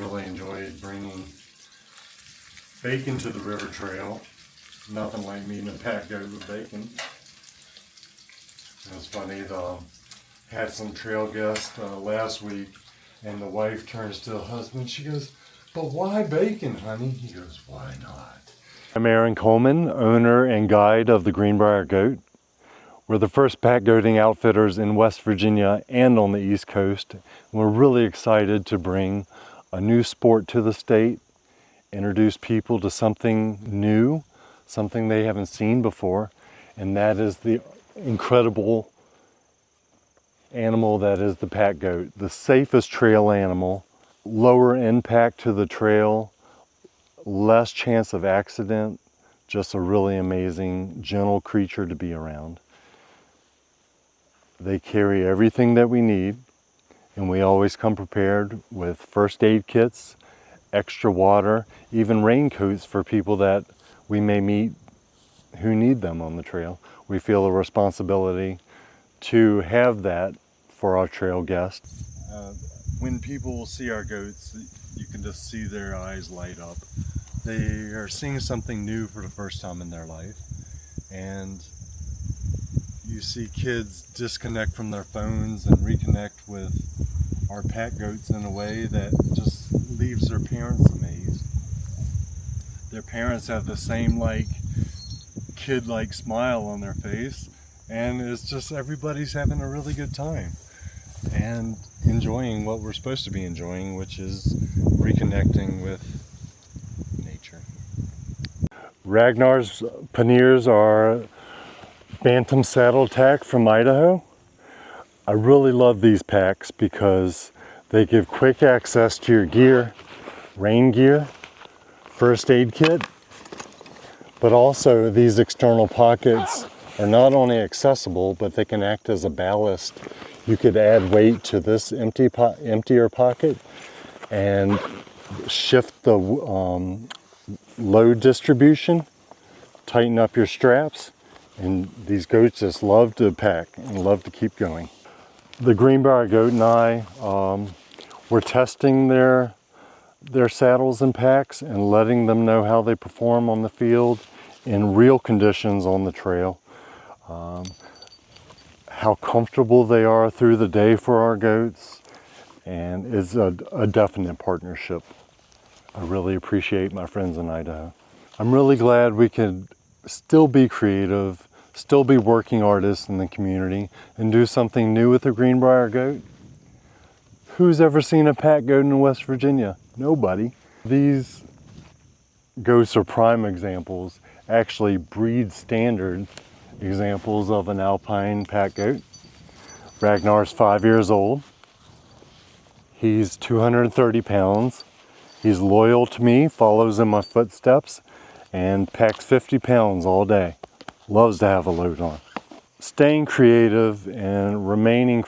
Really enjoyed bringing bacon to the river trail. Nothing like meeting a pack goat with bacon. It was funny, had some trail guests last week, and the wife turns to the husband, she goes, "But why bacon, honey?" He goes, "Why not?" I'm Aaron Coleman, owner and guide of the Greenbrier Goat. We're the first pack goating outfitters in West Virginia and on the East Coast. We're really excited to bring a new sport to the state, introduce people to something new, something they haven't seen before, and that is the incredible animal that is the pack goat. The safest trail animal, lower impact to the trail, less chance of accident, just a really amazing, gentle creature to be around. They carry everything that we need, and we always come prepared with first aid kits, extra water, even raincoats for people that we may meet who need them on the trail. We feel a responsibility to have that for our trail guests. When people will see our goats, you can just see their eyes light up. They are seeing something new for the first time in their life, and you see kids disconnect from their phones and reconnect with our pack goats in a way that just leaves their parents amazed. Their parents have the same kid-like smile on their face, and it's just everybody's having a really good time and enjoying what we're supposed to be enjoying, which is reconnecting with nature. Ragnar's panniers are Bantam saddle tack from Idaho. I really love these packs because they give quick access to your gear, rain gear, first aid kit, but also these external pockets are not only accessible, but they can act as a ballast. You could add weight to this emptier pocket and shift the load distribution, tighten up your straps, and these goats just love to pack and love to keep going. The Greenbrier Goat and I, we're testing their saddles and packs and letting them know how they perform on the field in real conditions on the trail. How comfortable they are through the day for our goats, and it's a definite partnership. I really appreciate my friends in Idaho. I'm really glad we can still be creative, still be working artists in the community, and do something new with the Greenbrier Goat. Who's ever seen a pack goat in West Virginia? Nobody. These goats are prime examples, actually breed standard examples of an Alpine pack goat. Ragnar's 5 years old. He's 230 pounds. He's loyal to me, follows in my footsteps, and packs 50 pounds all day. Loves to have a load on. Staying creative and remaining,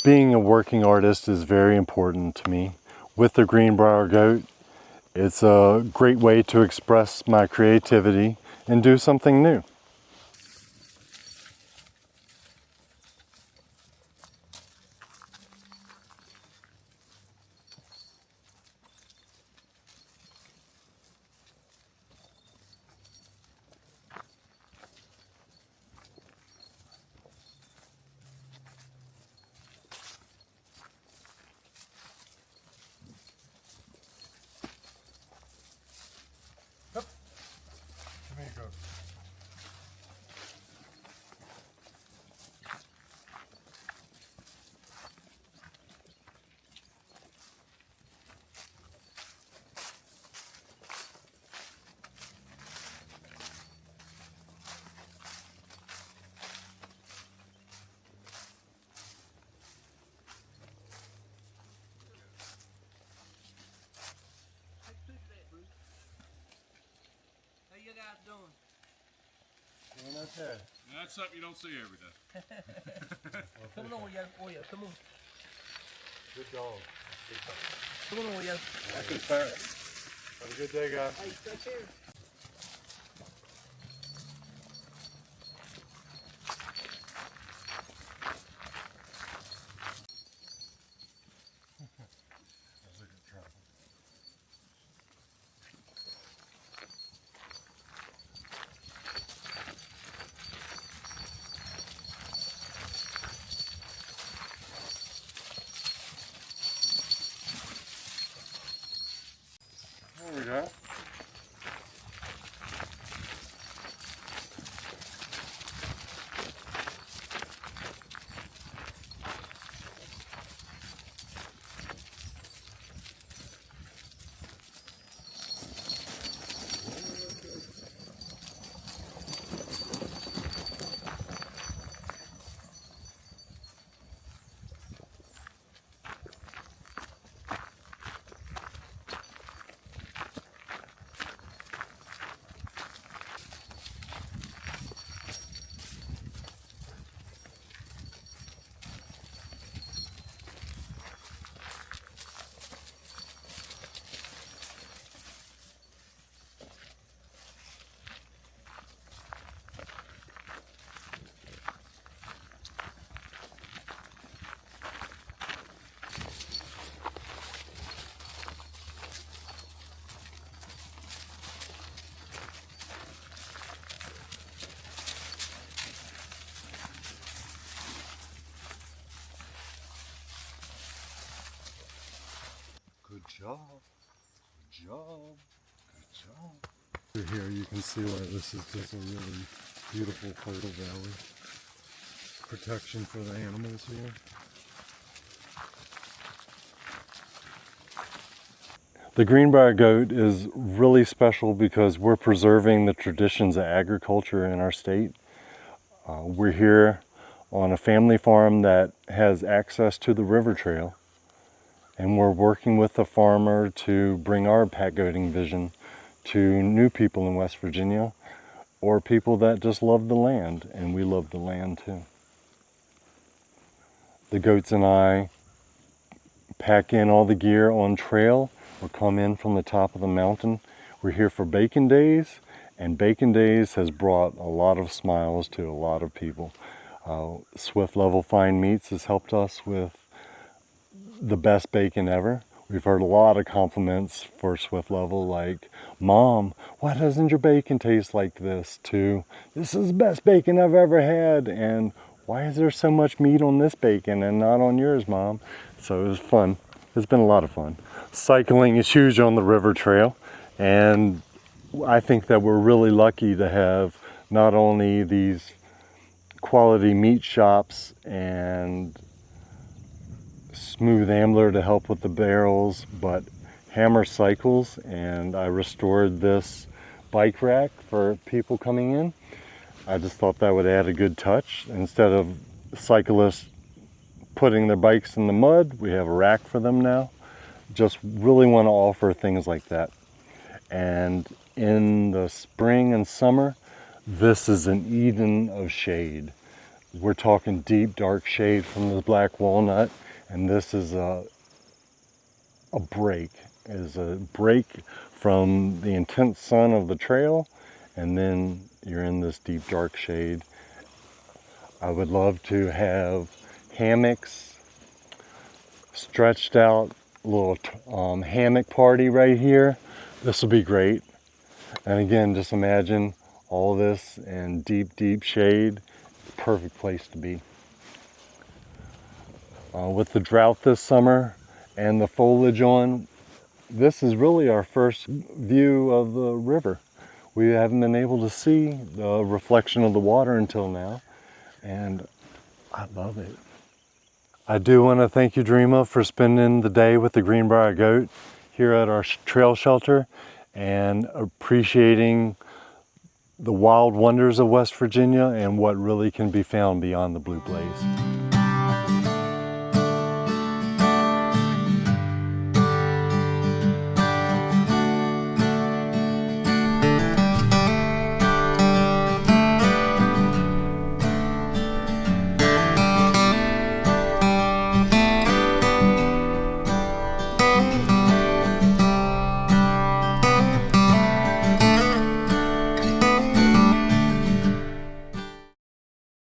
being a working artist is very important to me. With the Greenbrier Goat, it's a great way to express my creativity and do something new. Come here, goat. How you guys doing? Doing okay. That's something you don't see every day. Come on, yo. Oh, yeah. Come on. Good dog. Come on, yo. That's his parrot. Have a good day, guys. Hey, stay here. Good, huh? Good job. Good job. Good job. Here you can see why this is just a really beautiful fertile valley. Protection for the animals here. The Greenbrier Goat is really special because we're preserving the traditions of agriculture in our state. We're here on a family farm that has access to the river trail, and we're working with the farmer to bring our pack goating vision to new people in West Virginia, or people that just love the land, and we love the land too. The goats and I pack in all the gear on trail or come in from the top of the mountain. We're here for Bacon Days, and Bacon Days has brought a lot of smiles to a lot of people. Swift Level Fine Meats has helped us with the best bacon ever. We've heard a lot of compliments for Swift Level, like, "Mom, why doesn't your bacon taste like this?" to, "This is the best bacon I've ever had," and "Why is there so much meat on this bacon and not on yours, Mom?" So it was fun. It's been a lot of fun. Cycling is huge on the river trail, and I think that we're really lucky to have not only these quality meat shops and Smooth Ambler to help with the barrels, but Hammer Cycles, and I restored this bike rack for people coming in. I just thought that would add a good touch. Instead of cyclists putting their bikes in the mud, we have a rack for them now. Just really want to offer things like that. And in the spring and summer, this is an Eden of shade. We're talking deep, dark shade from the black walnut, and this is a break. It is a break from the intense sun of the trail, and then you're in this deep, dark shade. I would love to have hammocks stretched out, a little hammock party right here. This will be great. And again, just imagine all this in deep, deep shade. Perfect place to be. With the drought this summer and the foliage on, this is really our first view of the river. We haven't been able to see the reflection of the water until now, and I love it. I do want to thank you, Dreama, for spending the day with the Greenbrier Goat here at our trail shelter and appreciating the wild wonders of West Virginia and what really can be found beyond the blue blaze.